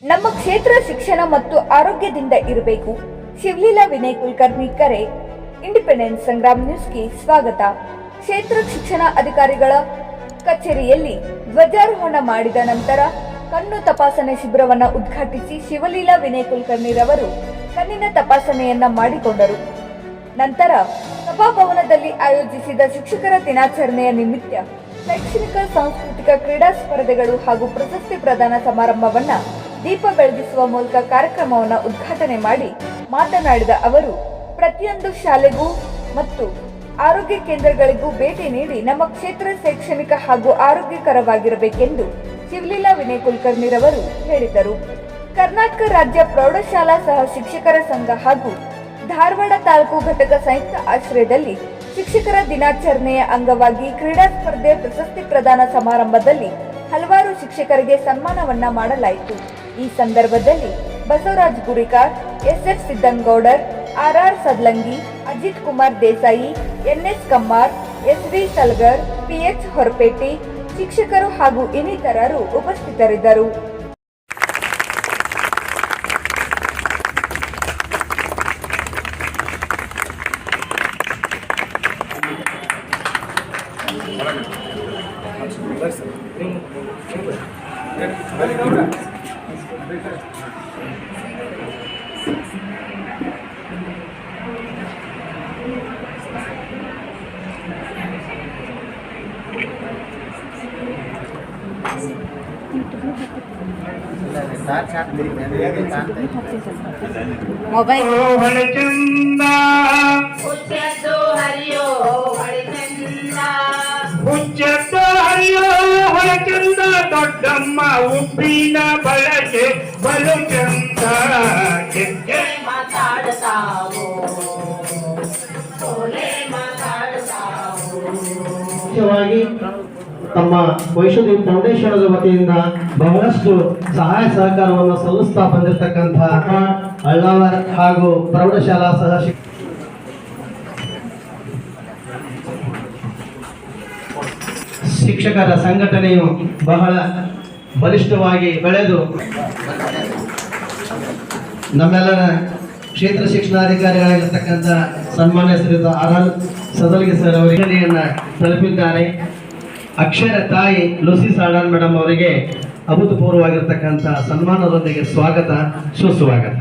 ನಮ್ಮ ಕ್ಷೇತ್ರ ಶಿಕ್ಷಣ ಮತ್ತು ಆರೋಗ್ಯದಿಂದ ಇರಬೇಕು. ಶಿವಲೀಲಾ ವಿನಯ್ ಕುಲಕರ್ಣಿ ಕರೆ. ಇಂಡಿಪೆಂಡೆನ್ಸ್ ಸಂಗ್ರಾಮ್ ನ್ಯೂಸ್ಗೆ ಸ್ವಾಗತ. ಕ್ಷೇತ್ರ ಶಿಕ್ಷಣ ಅಧಿಕಾರಿಗಳ ಕಚೇರಿಯಲ್ಲಿ ಧ್ವಜಾರೋಹಣ ಮಾಡಿದ ನಂತರ ಕಣ್ಣು ತಪಾಸಣೆ ಶಿಬಿರವನ್ನು ಉದ್ಘಾಟಿಸಿ ಶಿವಲೀಲಾ ವಿನಯ್ ಕುಲಕರ್ಣಿ ರವರು ಕಣ್ಣಿನ ತಪಾಸಣೆಯನ್ನ ಮಾಡಿಕೊಂಡರು. ನಂತರ ಸಭಾಭವನದಲ್ಲಿ ಆಯೋಜಿಸಿದ ಶಿಕ್ಷಕರ ದಿನಾಚರಣೆಯ ನಿಮಿತ್ತ ಶೈಕ್ಷಣಿಕ, ಸಾಂಸ್ಕೃತಿಕ, ಕ್ರೀಡಾ ಸ್ಪರ್ಧೆಗಳು ಹಾಗೂ ಪ್ರಶಸ್ತಿ ಪ್ರದಾನ ಸಮಾರಂಭವನ್ನ ದೀಪ ಬೆಳಗಿಸುವ ಮೂಲಕ ಕಾರ್ಯಕ್ರಮವನ್ನು ಉದ್ಘಾಟನೆ ಮಾಡಿ ಮಾತನಾಡಿದ ಅವರು, ಪ್ರತಿಯೊಂದು ಶಾಲೆಗೂ ಮತ್ತು ಆರೋಗ್ಯ ಕೇಂದ್ರಗಳಿಗೂ ಭೇಟಿ ನೀಡಿ ನಮ್ಮ ಕ್ಷೇತ್ರ ಶೈಕ್ಷಣಿಕ ಹಾಗೂ ಆರೋಗ್ಯಕರವಾಗಿರಬೇಕೆಂದು ಶಿವಲೀಲಾ ವಿನಯ್ ಕುಲಕರ್ಣಿ ರವರು ಹೇಳಿದರು. ಕರ್ನಾಟಕ ರಾಜ್ಯ ಪ್ರೌಢಶಾಲಾ ಸಹ ಶಿಕ್ಷಕರ ಸಂಘ ಹಾಗೂ ಧಾರವಾಡ ತಾಲೂಕು ಘಟಕ ಸಂಯುಕ್ತ ಆಶ್ರಯದಲ್ಲಿ ಶಿಕ್ಷಕರ ದಿನಾಚರಣೆಯ ಅಂಗವಾಗಿ ಕ್ರೀಡಾ ಸ್ಪರ್ಧೆ, ಪ್ರಶಸ್ತಿ ಪ್ರದಾನ ಸಮಾರಂಭದಲ್ಲಿ ಹಲವಾರು ಶಿಕ್ಷಕರಿಗೆ ಸನ್ಮಾನವನ್ನ ಮಾಡಲಾಯಿತು. ಈ ಸಂದರ್ಭದಲ್ಲಿ Basavaraj Gurikar, SF Siddanagoudar, RR Sadlangi, Ajit Kumar Desai, NS Kammar, SV Salgar, PH Horapete, ಶಿಕ್ಷಕರು ಹಾಗೂ ಇನ್ನಿತರರು ಉಪಸ್ಥಿತರಿದ್ದರು. ಮೊಬೈಲ್ ಹೊಳೆಚಂದ ಹುಚ್ಚದ್ದು ಹರಿಯೋ ಹೊಳೆಚಂದ, ಹುಚ್ಚದ್ದು ಹರಿಯೋ ಹೊಳೆಚಂದ, ದೊಡ್ಡಮ್ಮ ಉಪ್ಪಿನ ಬಳಕೆ ಬಲು ಚಂದ. ಮಾತಾಡ್ತಾವೋ ಮಾತಾಡ್ತಾವೋ. ಮುಖ್ಯವಾಗಿ ತಮ್ಮ ವೈಷ್ಣವಿ ಫೌಂಡೇಶನ್ ವತಿಯಿಂದ ಬಹಳಷ್ಟು ಸಹಾಯ ಸಹಕಾರವನ್ನು ಸಲ್ಲಿಸ್ತಾ ಬಂದಿರತಕ್ಕಂತಹ ಅಳ್ಳಾವರ್ ಹಾಗೂ ಪ್ರೌಢಶಾಲಾ ಸಹ ಶಿಕ್ಷಕರ ಸಂಘಟನೆಯು ಬಹಳ ಬಲಿಷ್ಠವಾಗಿ ಬೆಳೆದು ನಮ್ಮೆಲ್ಲರ ಕ್ಷೇತ್ರ ಶಿಕ್ಷಣಾಧಿಕಾರಿಗಳಾಗಿರ್ತಕ್ಕಂಥ ಸನ್ಮಾನ್ಯ ಶ್ರೀಯುತ ಆರ್ ಸದಲ್ಗಿ ಸರ್ ಅವರ ತಲುಪಿದ್ದಾರೆ. ಅಕ್ಷರ ತಾಯಿ ಲೂಸಿ ಸಾಡಾನ್ ಮೇಡಮ್ ಅವರಿಗೆ ಅಭೂತಪೂರ್ವವಾಗಿರ್ತಕ್ಕಂಥ ಸನ್ಮಾನದೊಂದಿಗೆ ಸ್ವಾಗತ, ಸುಸ್ವಾಗತ.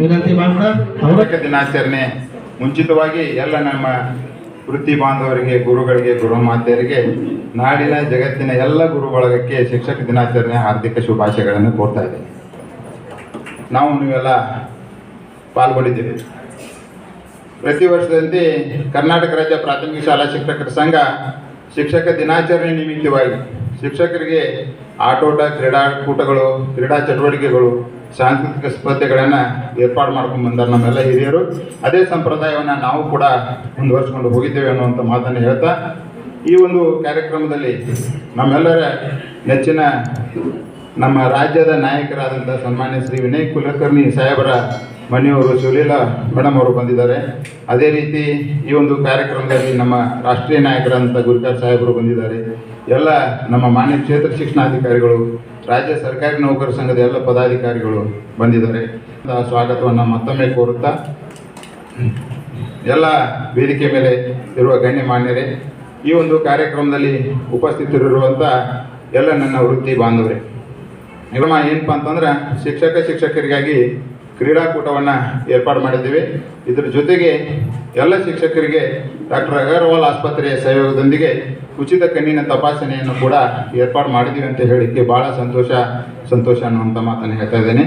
ವಿನಂತಿ ಮಾಡ್ತಾ ಅವರ ದಿನಾಚರಣೆ ಮುಂಚಿತವಾಗಿ ಎಲ್ಲ ನಮ್ಮ ವೃತ್ತಿ ಬಾಂಧವರಿಗೆ, ಗುರುಗಳಿಗೆ, ಗುರುಮಾತೆಯರಿಗೆ, ನಾಡಿನ ಜಗತ್ತಿನ ಎಲ್ಲ ಗುರು ಬಳಗಕ್ಕೆ ಶಿಕ್ಷಕ ದಿನಾಚರಣೆ ಹಾರ್ದಿಕ ಶುಭಾಶಯಗಳನ್ನು ಕೋರ್ತಾ ಇದ್ದೇವೆ. ನೀವೆಲ್ಲ ಪಾಲ್ಗೊಂಡಿದ್ದೀವಿ. ಪ್ರತಿ ವರ್ಷದಂತೆ ಕರ್ನಾಟಕ ರಾಜ್ಯ ಪ್ರಾಥಮಿಕ ಶಾಲಾ ಶಿಕ್ಷಕರ ಸಂಘ ಶಿಕ್ಷಕ ದಿನಾಚರಣೆ ನಿಮಿತ್ತವಾಗಿ ಶಿಕ್ಷಕರಿಗೆ ಆಟೋಟ, ಕ್ರೀಡಾಕೂಟಗಳು, ಕ್ರೀಡಾ ಚಟುವಟಿಕೆಗಳು, ಸಾಂಸ್ಕೃತಿಕ ಸ್ಪರ್ಧೆಗಳನ್ನು ಏರ್ಪಾಡು ಮಾಡ್ಕೊಂಡು ಬಂದಾರೆ ನಮ್ಮೆಲ್ಲ ಹಿರಿಯರು. ಅದೇ ಸಂಪ್ರದಾಯವನ್ನು ನಾವು ಕೂಡ ಮುಂದುವರಿಸ್ಕೊಂಡು ಹೋಗಿದ್ದೇವೆ ಅನ್ನುವಂಥ ಮಾತನ್ನು ಹೇಳ್ತಾ, ಈ ಒಂದು ಕಾರ್ಯಕ್ರಮದಲ್ಲಿ ನಮ್ಮೆಲ್ಲರ ನೆಚ್ಚಿನ ನಮ್ಮ ರಾಜ್ಯದ ನಾಯಕರಾದಂಥ ಸನ್ಮಾನ್ಯ ಶ್ರೀ ವಿನಯ್ ಕುಲಕರ್ಣಿ ಸಾಹೇಬರ ಮನೆಯವರು ಶಿವಲೀಲಾ ಮೇಡಮ್ ಅವರು ಬಂದಿದ್ದಾರೆ. ಅದೇ ರೀತಿ ಈ ಒಂದು ಕಾರ್ಯಕ್ರಮದಲ್ಲಿ ನಮ್ಮ ರಾಷ್ಟ್ರೀಯ ನಾಯಕರಾದಂಥ ಗುರಿಕಾರ್ ಸಾಹೇಬರು ಬಂದಿದ್ದಾರೆ. ಎಲ್ಲ ನಮ್ಮ ಮಾನ್ಯ ಕ್ಷೇತ್ರ ಶಿಕ್ಷಣಾಧಿಕಾರಿಗಳು, ರಾಜ್ಯ ಸರ್ಕಾರಿ ನೌಕರ ಸಂಘದ ಎಲ್ಲ ಪದಾಧಿಕಾರಿಗಳು ಬಂದಿದ್ದಾರೆ. ಸ್ವಾಗತವನ್ನು ಮತ್ತೊಮ್ಮೆ ಕೋರುತ್ತಾ, ಎಲ್ಲ ವೇದಿಕೆ ಮೇಲೆ ಇರುವ ಗಣ್ಯಮಾನ್ಯರೇ, ಈ ಒಂದು ಕಾರ್ಯಕ್ರಮದಲ್ಲಿ ಉಪಸ್ಥಿತರಿರುವಂಥ ಎಲ್ಲ ನನ್ನ ವೃತ್ತಿ ಬಾಂಧವರೇ, ಏನಪ್ಪ ಅಂತಂದ್ರೆ ಶಿಕ್ಷಕರಿಗಾಗಿ ಕ್ರೀಡಾಕೂಟವನ್ನು ಏರ್ಪಾಡು ಮಾಡಿದ್ದೀವಿ. ಇದರ ಜೊತೆಗೆ ಎಲ್ಲ ಶಿಕ್ಷಕರಿಗೆ ಡಾಕ್ಟರ್ ಅಗರ್ವಾಲ್ ಆಸ್ಪತ್ರೆಯ ಸಹಯೋಗದೊಂದಿಗೆ ಉಚಿತ ಕಣ್ಣಿನ ತಪಾಸಣೆಯನ್ನು ಕೂಡ ಏರ್ಪಾಡು ಮಾಡಿದ್ದೀವಿ ಅಂತ ಹೇಳಿಕ್ಕೆ ಭಾಳ ಸಂತೋಷ ಅನ್ನುವಂಥ ಮಾತನ್ನು ಹೇಳ್ತಾ ಇದ್ದೇನೆ.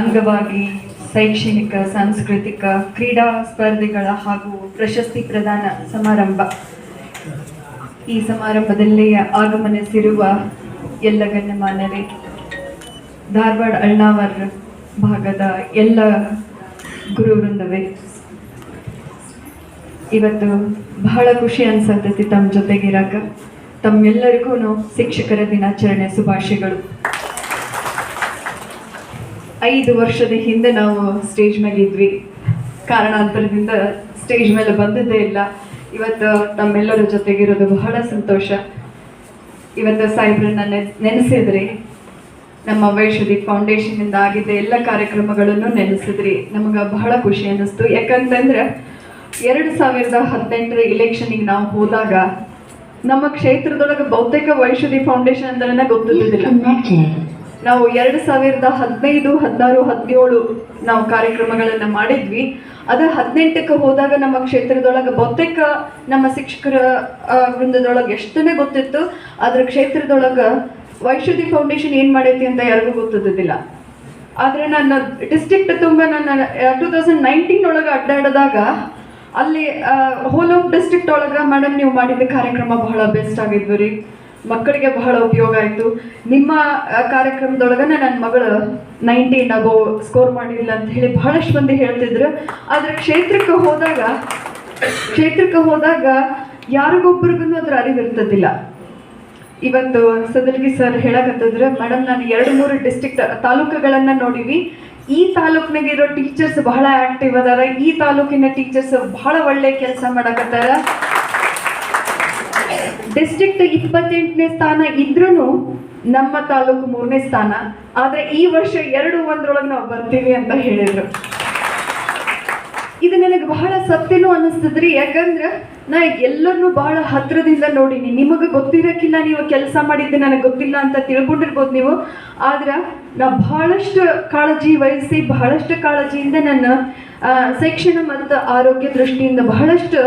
ಅಂಗವಾಗಿ ಶೈಕ್ಷಣಿಕ, ಸಾಂಸ್ಕೃತಿಕ, ಕ್ರೀಡಾ ಸ್ಪರ್ಧೆಗಳ ಹಾಗೂ ಪ್ರಶಸ್ತಿ ಪ್ರದಾನ ಸಮಾರಂಭ ಈ ಸಮಾರಂಭದಲ್ಲಿ ಆಗಮನಿಸಿರುವ ಎಲ್ಲ ಗಣ್ಯಮಾನ್ಯರೇ, ಧಾರವಾಡ ಅಳ್ನಾವರ್ ಭಾಗದ ಎಲ್ಲ ಗುರುವೃಂದವೇ, ಇವತ್ತು ಬಹಳ ಖುಷಿ ಅನ್ಸತೈತಿ ತಮ್ಮ ಜೊತೆಗಿರಾಕ. ತಮ್ಮೆಲ್ಲರಿಗೂ ಶಿಕ್ಷಕರ ದಿನಾಚರಣೆ ಶುಭಾಶಯಗಳು. 5 ವರ್ಷದ ಹಿಂದೆ ನಾವು ಸ್ಟೇಜ್ ಮೇಲೆ ಇದ್ವಿ. ಕಾರಣಾಂತರದಿಂದ ಸ್ಟೇಜ್ ಮೇಲೆ ಬಂದದ್ದೇ ಇಲ್ಲ. ಇವತ್ತು ತಮ್ಮೆಲ್ಲರ ಜೊತೆಗಿರೋದು ಬಹಳ ಸಂತೋಷ. ಇವತ್ತು ಸಾಹೇಬ್ರನ್ನ ನೆನೆಸಿದ್ರಿ, ನಮ್ಮ ವೈಶ್ವದೀಪ್ ಫೌಂಡೇಶನ್ನಿಂದ ಆಗಿದ್ದ ಎಲ್ಲ ಕಾರ್ಯಕ್ರಮಗಳನ್ನು ನೆನೆಸಿದ್ರಿ. ನಮಗೆ ಬಹಳ ಖುಷಿ ಅನ್ನಿಸ್ತು. ಯಾಕಂತಂದ್ರೆ 2018 ಇಲೆಕ್ಷನ್ಗೆ ನಾವು ಹೋದಾಗ ನಮ್ಮ ಕ್ಷೇತ್ರದೊಳಗೆ ಬಹುತೇಕ ವೈಶ್ವದೀಪ್ ಫೌಂಡೇಶನ್ ಅಂದ್ರೆ ಗೊತ್ತಿದ್ದಿಲ್ಲ. ನಾವು 2015, 16, 17 ನಾವು ಕಾರ್ಯಕ್ರಮಗಳನ್ನು ಮಾಡಿದ್ವಿ. ಅದು 18ಕ್ಕೆ ಹೋದಾಗ ನಮ್ಮ ಕ್ಷೇತ್ರದೊಳಗೆ ಬಹುತೇಕ ನಮ್ಮ ಶಿಕ್ಷಕರ ವೃಂದದೊಳಗೆ ಎಷ್ಟನೇ ಗೊತ್ತಿತ್ತು, ಆದ್ರೆ ಕ್ಷೇತ್ರದೊಳಗೆ ವೈಶ್ವದೀಪ್ ಫೌಂಡೇಶನ್ ಏನು ಮಾಡೈತಿ ಅಂತ ಯಾರಿಗೂ ಗೊತ್ತಿದ್ದಿಲ್ಲ. ಆದರೆ ನಾನು ಡಿಸ್ಟ್ರಿಕ್ಟ್ ತುಂಬ ನನ್ನ 2019 ಒಳಗೆ ಅಡ್ಡಾಡಿದಾಗ ಅಲ್ಲಿ ಹೋಲ್ ಆಫ್ ಡಿಸ್ಟ್ರಿಕ್ಟ್ ಒಳಗೆ ಮೇಡಮ್ ನೀವು ಮಾಡಿದ ಕಾರ್ಯಕ್ರಮ ಬಹಳ ಬೆಸ್ಟ್ ಆಗಿದ್ವು ರೀ, ಮಕ್ಕಳಿಗೆ ಬಹಳ ಉಪಯೋಗ ಆಯಿತು. ನಿಮ್ಮ ಕಾರ್ಯಕ್ರಮದೊಳಗೆ ನನ್ನ ಮಗಳು 19 ಅಬೌವ್ ಸ್ಕೋರ್ ಮಾಡಿಲ್ಲ ಅಂತ ಹೇಳಿ ಬಹಳಷ್ಟು ಮಂದಿ ಹೇಳ್ತಿದ್ರು. ಆದರೆ ಕ್ಷೇತ್ರಕ್ಕೆ ಹೋದಾಗ ಯಾರಿಗೊಬ್ಬರಿಗೂ ಅದ್ರ ಅರಿವಿರ್ತದಿಲ್ಲ. ಇವತ್ತು ಸದಲ್ಗಿ ಸರ್ ಹೇಳಕತ್ತಿದ್ರೆ, ಮೇಡಮ್ ನಾನು 2-3 ಡಿಸ್ಟ್ರಿಕ್ಟ್ ತಾಲೂಕುಗಳನ್ನು ನೋಡಿವಿ. ಈ ತಾಲೂಕಿನಾಗ ಇರೋ ಟೀಚರ್ಸ್ ಬಹಳ ಆಕ್ಟಿವ್ ಅದಾರ, ಈ ತಾಲೂಕಿನ ಟೀಚರ್ಸ್ ಬಹಳ ಒಳ್ಳೆ ಕೆಲಸ ಮಾಡಕತ್ತಾರ. ಡಿಸ್ಟ್ರಿಕ್ಟ್ 28ನೇ ಸ್ಥಾನ ಇದ್ರೂ ನಮ್ಮ ತಾಲೂಕು 3ನೇ ಸ್ಥಾನ. ಆದ್ರೆ ಈ ವರ್ಷ 2-1 ನಾವು ಬರ್ತೀವಿ ಅಂತ ಹೇಳಿದ್ರು. ಇದು ನನಗೆ ಬಹಳ ಸತ್ಯನೂ ಅನ್ನಿಸ್ತದ್ರಿ. ಯಾಕಂದ್ರೆ ನಾ ಎಲ್ಲರನ್ನೂ ಬಹಳ ಹತ್ರದಿಂದ ನೋಡೀನಿ. ನಿಮಗೆ ಗೊತ್ತಿರಕ್ಕಿಲ್ಲ, ನೀವು ಕೆಲಸ ಮಾಡಿದ್ದೆ ನನಗೆ ಗೊತ್ತಿಲ್ಲ ಅಂತ ತಿಳ್ಕೊಂಡಿರ್ಬೋದು ನೀವು. ಆದ್ರೆ ನಾ ಬಹಳಷ್ಟು ಕಾಳಜಿ ವಹಿಸಿ, ಬಹಳಷ್ಟು ಕಾಳಜಿಯಿಂದ ನನ್ನ ಶಿಕ್ಷಣ ಮತ್ತು ಆರೋಗ್ಯ ದೃಷ್ಟಿಯಿಂದ ಬಹಳಷ್ಟು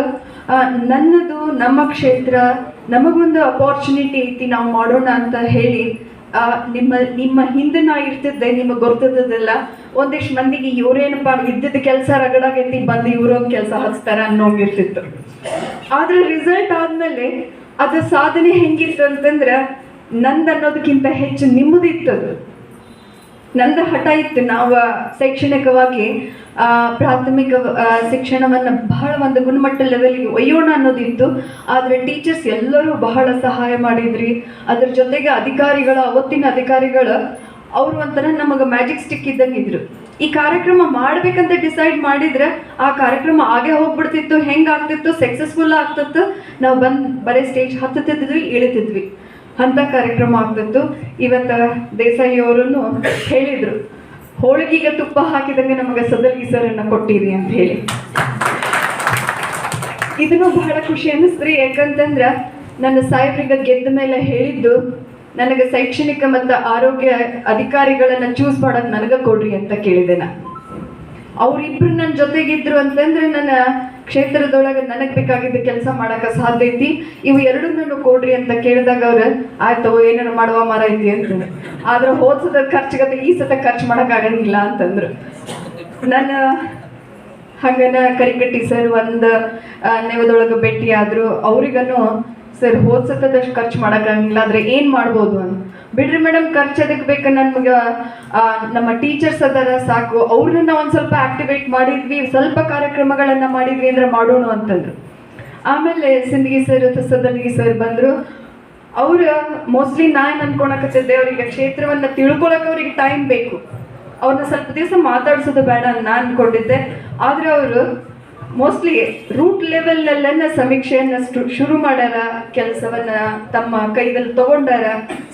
ನನ್ನದು, ನಮ್ಮ ಕ್ಷೇತ್ರ, ನಮಗೊಂದು ಅಪಾರ್ಚುನಿಟಿ ಐತಿ, ನಾವು ಮಾಡೋಣ ಅಂತ ಹೇಳಿ ನಿಮ್ಮ ಹಿಂದೆ ನಾ ಇರ್ತಿದ್ದೆ. ನಿಮಗೆ ಗೊತ್ತಿದ್ದದಿಲ್ಲ, ಒಂದಿಷ್ಟು ಮಂದಿಗೆ ಇವ್ರೇನಪ್ಪ ಇದ್ದಿದ್ದ ಕೆಲಸ ರಗಡಾಗೈತಿ, ಬಂದು ಇವ್ರೊಂದು ಕೆಲಸ ಹಚ್ತಾರ ಅನ್ನೋಂಗಿರ್ತಿತ್ತು. ಆದ್ರೆ ರಿಸಲ್ಟ್ ಆದ್ಮೇಲೆ ಅದು ಸಾಧನೆ ಹೆಂಗಿತ್ತು ಅಂತಂದ್ರೆ, ನಂದು ಅನ್ನೋದಕ್ಕಿಂತ ಹೆಚ್ಚು ನಿಮ್ಮದಿತ್ತದು. ನಂದು ಹಠ ಇತ್ತು, ನಾವು ಶೈಕ್ಷಣಿಕವಾಗಿ ಪ್ರಾಥಮಿಕ ಶಿಕ್ಷಣವನ್ನು ಬಹಳ ಒಂದು ಗುಣಮಟ್ಟ ಲೆವೆಲ್ಗೆ ಒಯ್ಯೋಣ ಅನ್ನೋದಿತ್ತು. ಆದರೆ ಟೀಚರ್ಸ್ ಎಲ್ಲರೂ ಬಹಳ ಸಹಾಯ ಮಾಡಿದ್ರಿ. ಅದ್ರ ಜೊತೆಗೆ ಅವತ್ತಿನ ಅಧಿಕಾರಿಗಳು ಅವರು ಒಂಥರ ನಮಗೆ ಮ್ಯಾಜಿಕ್ ಸ್ಟಿಕ್ ಇದ್ದಂಗಿದ್ರು. ಈ ಕಾರ್ಯಕ್ರಮ ಮಾಡ್ಬೇಕಂತ ಡಿಸೈಡ್ ಮಾಡಿದ್ರೆ ಆ ಕಾರ್ಯಕ್ರಮ ಆಗೇ ಹೋಗ್ಬಿಡ್ತಿತ್ತು. ಹೆಂಗಾಗ್ತಿತ್ತು, ಸಕ್ಸಸ್ಫುಲ್ ಆಗ್ತಿತ್ತು. ನಾವು ಬರೀ ಸ್ಟೇಜ್ ಹತ್ತುತ್ತಿದ್ವಿ, ಇಳಿತಿದ್ವಿ, ಅಂತ ಕಾರ್ಯಕ್ರಮ ಆಗ್ತಿತ್ತು. ಇವತ್ತು ದೇಸಾಯಿ ಅವರನ್ನು ಹೇಳಿದ್ರು, ಹೋಳಿಗೆಗೆ ತುಪ್ಪ ಹಾಕಿದಂಗೆ ನಮಗೆ ಸದಲ್ಗಿ ಸರನ್ನ ಕೊಟ್ಟಿರಿ ಅಂತ ಹೇಳಿ. ಇದನ್ನು ಬಹಳ ಖುಷಿ ಅನ್ನಿಸ್ತ್ರಿ. ಯಾಕಂತಂದ್ರೆ ನನ್ನ ಸಾಹೇಬ್ರಿಗೆ ಗೆದ್ದ ಮೇಲೆ ಹೇಳಿದ್ದು, ನನಗೆ ಶೈಕ್ಷಣಿಕ ಮತ್ತು ಆರೋಗ್ಯ ಅಧಿಕಾರಿಗಳನ್ನ ಚೂಸ್ ಮಾಡೋದು ನನಗೆ ಕೊಡ್ರಿ ಅಂತ ಕೇಳಿದೆ. ಅವರಿಬ್ರು ನನ್ನ ಜೊತೆಗಿದ್ರು ಅಂತಂದ್ರೆ ನನ್ನ ಕ್ಷೇತ್ರದೊಳಗೆ ನನಗೆ ಬೇಕಾಗಿದ್ದ ಕೆಲಸ ಮಾಡಕ್ಕೆ ಸಾಧ್ಯ ಐತಿ. ಇವು ಎರಡನ್ನೂ ಕೊಡ್ರಿ ಅಂತ ಕೇಳಿದಾಗ ಅವ್ರು ಆಯ್ತು ಏನಾರು ಮಾಡುವ ಮರ ಐತಿ ಅಂತಂದ್ರೆ. ಆದ್ರೆ ಹೋದ್ಸದ ಖರ್ಚಿಗತ್ತೆ ಈ ಸತ ಖರ್ಚು ಮಾಡೋಕ್ಕಾಗಂಗಿಲ್ಲ ಅಂತಂದ್ರು. ನಾನು ಹಂಗನ ಕರಿಕಟ್ಟಿ ಸರ್ ಒಂದು ನೆವದೊಳಗೆ ಭೇಟಿ ಆದ್ರು. ಅವ್ರಿಗನು ಸರ್ ಹೋದ್ಸತದಷ್ಟು ಖರ್ಚು ಮಾಡೋಕ್ಕಾಗಂಗಿಲ್ಲ, ಆದರೆ ಏನು ಮಾಡ್ಬೋದು ಅಂತ. ಬಿಡ್ರಿ ಮೇಡಮ್, ಖರ್ಚು ಅದಕ್ಕೆ ಬೇಕು, ನಮ್ಗೆ ನಮ್ಮ ಟೀಚರ್ಸ್ ಅದಾರ ಸಾಕು, ಅವ್ರನ್ನ ಒಂದು ಸ್ವಲ್ಪ ಆಕ್ಟಿವೇಟ್ ಮಾಡಿದ್ವಿ, ಸ್ವಲ್ಪ ಕಾರ್ಯಕ್ರಮಗಳನ್ನು ಮಾಡಿದ್ವಿ ಅಂದ್ರೆ ಮಾಡೋಣ ಅಂತಂದ್ರು. ಆಮೇಲೆ ಸಿಂದಗಿ ಸರ್, ಸದಲ್ಗಿ ಸರ್ ಬಂದರು. ಅವ್ರು ಮೋಸ್ಟ್ಲಿ ನಾನು ಅನ್ಕೊಳಕತ್ತಿದ್ದೆ, ಅವ್ರಿಗೆ ಕ್ಷೇತ್ರವನ್ನು ತಿಳ್ಕೊಳಕ್ಕೆ ಅವ್ರಿಗೆ ಟೈಮ್ ಬೇಕು, ಅವ್ರನ್ನ ಸ್ವಲ್ಪ ದಿವಸ ಮಾತಾಡ್ಸೋದು ಬೇಡ ನಾನು ಅನ್ಕೊಂಡಿದ್ದೆ. ಆದರೆ ಅವರು ಮೋಸ್ಟ್ಲಿ ರೂಟ್ ಲೆವೆಲ್ನಲ್ಲೆಲ್ಲ ಸಮೀಕ್ಷೆಯನ್ನು ಶುರು ಮಾಡ್ಯಾರ, ಕೆಲಸವನ್ನು ತಮ್ಮ ಕೈದಲ್ಲಿ ತಗೊಂಡಾರ,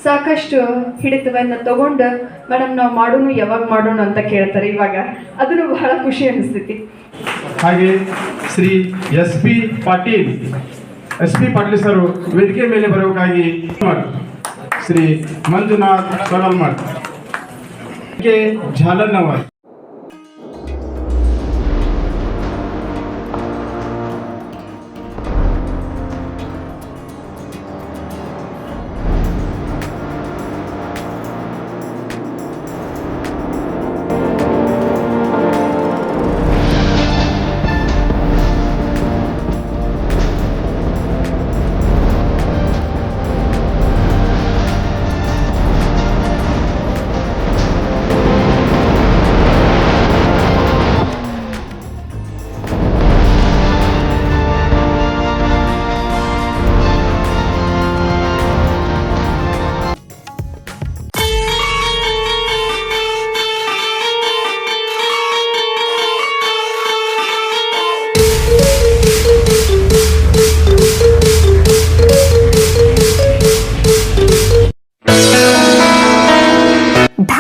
ಸಾಕಷ್ಟು ಹಿಡಿತವನ್ನು ತಗೊಂಡು ಮೇಡಮ್ ನಾವು ಮಾಡೋಣ, ಯಾವಾಗ ಮಾಡೋಣ ಅಂತ ಕೇಳ್ತಾರೆ. ಇವಾಗ ಅದನ್ನು ಬಹಳ ಖುಷಿ ಅನಿಸ್ತೈತಿ. ಹಾಗೆ ಶ್ರೀ SP ಪಾಟೀಲ್ ಸರ್ ವೇದಿಕೆ ಮೇಲೆ ಬರಬೇಕಾಗಿ Shri Manjunath ಸೊಳಲ್ಮಠ್, ಝಾಲನ್ನವರ್.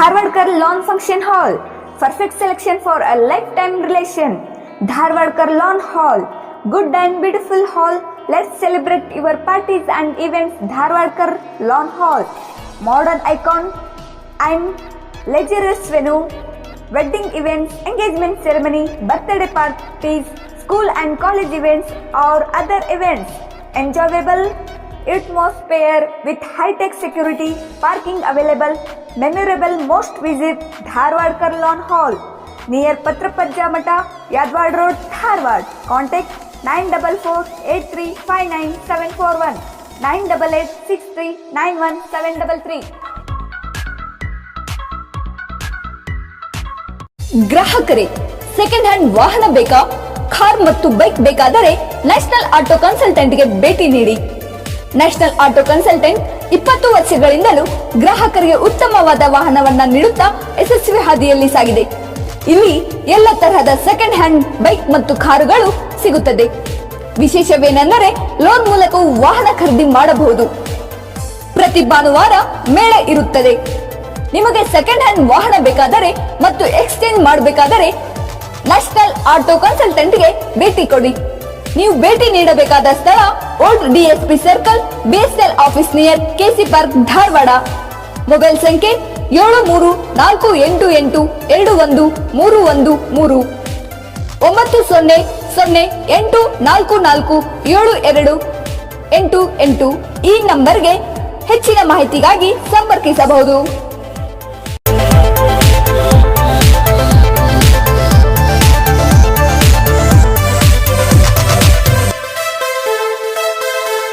Dharwadkar Lawn Function Hall, perfect selection for a lifetime relation. Dharwadkar Lawn Hall, good and beautiful hall. Let's celebrate your parties and events. Dharwadkar Lawn Hall, modern icon and luxurious venue, wedding events, engagement ceremony, birthday parties, school and college events or other events. Enjoyable atmosphere with high-tech security, parking available, memorable. Most visit Dharwadkar Lawn Hall near Patrapajja Mata, Yadwad Road, Dharwad. Contact 944-8359-741, 988-6391-733. ಗ್ರಾಹಕರೇ, second hand ವಾಹನ ಬೇಕಾ? Car ಮತ್ತು bike ಬೇಕಾದರೆ national auto ಕನ್ಸಲ್ಟೆಂಟ್ಗೆ ಭೇಟಿ ನೀಡಿ. National auto consultant 20 ವರ್ಷಗಳಿಂದಲೂ ಗ್ರಾಹಕರಿಗೆ ಉತ್ತಮವಾದ ವಾಹನವನ್ನ ನೀಡುತ್ತಾ ಯಶಸ್ವಿ ಹಾದಿಯಲ್ಲಿ ಸಾಗಿದೆ. ಇಲ್ಲಿ ಎಲ್ಲ ತರಹದ ಸೆಕೆಂಡ್ ಹ್ಯಾಂಡ್ ಬೈಕ್ ಮತ್ತು ಕಾರುಗಳು ಸಿಗುತ್ತದೆ. ವಿಶೇಷವೇನೆಂದರೆ ಲೋನ್ ಮೂಲಕವೂ ವಾಹನ ಖರೀದಿ ಮಾಡಬಹುದು. ಪ್ರತಿ ಭಾನುವಾರ ಮೇಳ ಇರುತ್ತದೆ. ನಿಮಗೆ ಸೆಕೆಂಡ್ ಹ್ಯಾಂಡ್ ವಾಹನ ಬೇಕಾದರೆ ಮತ್ತು ಎಕ್ಸ್ಚೇಂಜ್ ಮಾಡಬೇಕಾದರೆ ನ್ಯಾಷನಲ್ ಆಟೋ ಕನ್ಸಲ್ಟೆಂಟ್ಗೆ ಭೇಟಿ ಕೊಡಿ. ನೀವು ಭೇಟಿ ನೀಡಬೇಕಾದ ಸ್ಥಳ old DSP circle, BSL office near KC park, Dharwad. Mobile ಸಂಖ್ಯೆ 7348821313 9008447288. ಈ ನಂಬರ್ಗೆ ಹೆಚ್ಚಿನ ಮಾಹಿತಿಗಾಗಿ ಸಂಪರ್ಕಿಸಬಹುದು.